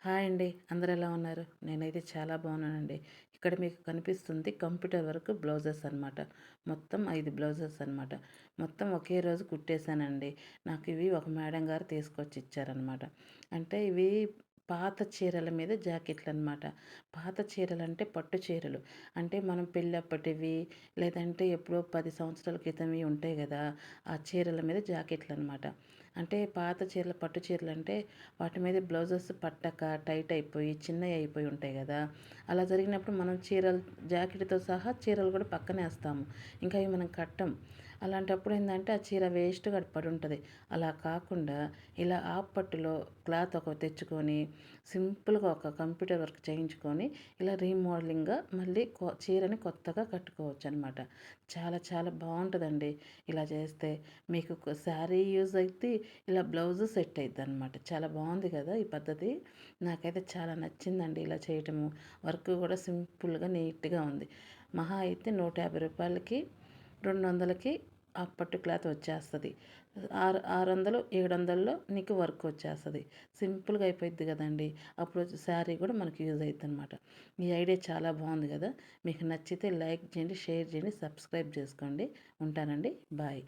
Hi అండి. అందరూ ఎలా ఉన్నారు? నేనైతే చాలా బాగున్నానండి. ఇక్కడ మీకు కనిపిస్తుంది కంప్యూటర్ వర్క్ బ్లౌజెస్ అనమాట. మొత్తం 5 బ్లౌజెస్ అనమాట. మొత్తం ఒకే రోజు కుట్టేశానండి. నాకు ఇవి ఒక మేడం గారు తీసుకొచ్చి ఇచ్చారనమాట. అంటే ఇవి పాత చీరల మీద జాకెట్లనమాట. పాత చీరలంటే పట్టు చీరలు. అంటే మనం పెళ్ళప్పటివి లేదంటే ఎప్పుడో 10 సంవత్సరాల క్రితంవి ఉంటాయి గదా! ఆ చీరల మీద జాకెట్లనమాట. అంటే పాత చీరలు పట్టు చీరలంటే వాటి మీద బ్లౌజెస్ పట్టక టైట్ అయిపోయి చిన్నవి అయిపోయి ఉంటాయి కదా. అలా జరిగినప్పుడు మనం చీరలు జాకెట్తో సహా చీరలు కూడా పక్కనే వేస్తాము. ఇంకా అవి మనం కట్టం. అలాంటప్పుడు ఏంటంటే ఆ చీర వేస్ట్గా పడి ఉంటుంది. అలా కాకుండా ఇలా ఆఫ్ పట్టులో క్లాత్ ఒక తెచ్చుకొని సింపుల్గా ఒక కంప్యూటర్ వర్క్ చేయించుకొని ఇలా రీమోడలింగ్గా మళ్ళీ చీరని కొత్తగా కట్టుకోవచ్చు అనమాట. చాలా చాలా బాగుంటుందండి ఇలా చేస్తే. మీకు శారీ యూజ్ అయితే ఇలా బ్లౌజ్ సెట్ అయిద్ది అనమాట. చాలా బాగుంది కదా ఈ పద్ధతి. నాకైతే చాలా నచ్చిందండి ఇలా చేయటము. వర్క్ కూడా సింపుల్గా నీట్గా ఉంది. మహా అయితే 150 రూపాయలకి 200కి ఆ పట్టు క్లాత్ వచ్చేస్తుంది. 600 700లో నీకు వర్క్ వచ్చేస్తుంది. సింపుల్గా అయిపోయింది కదండి. అప్పుడు శారీ కూడా మనకి యూజ్ అవుతుంది అనమాట. ఈ ఐడియా చాలా బాగుంది కదా. మీకు నచ్చితే లైక్ చేయండి, షేర్ చేయండి, సబ్స్క్రైబ్ చేసుకోండి. ఉంటానండి. బాయ్.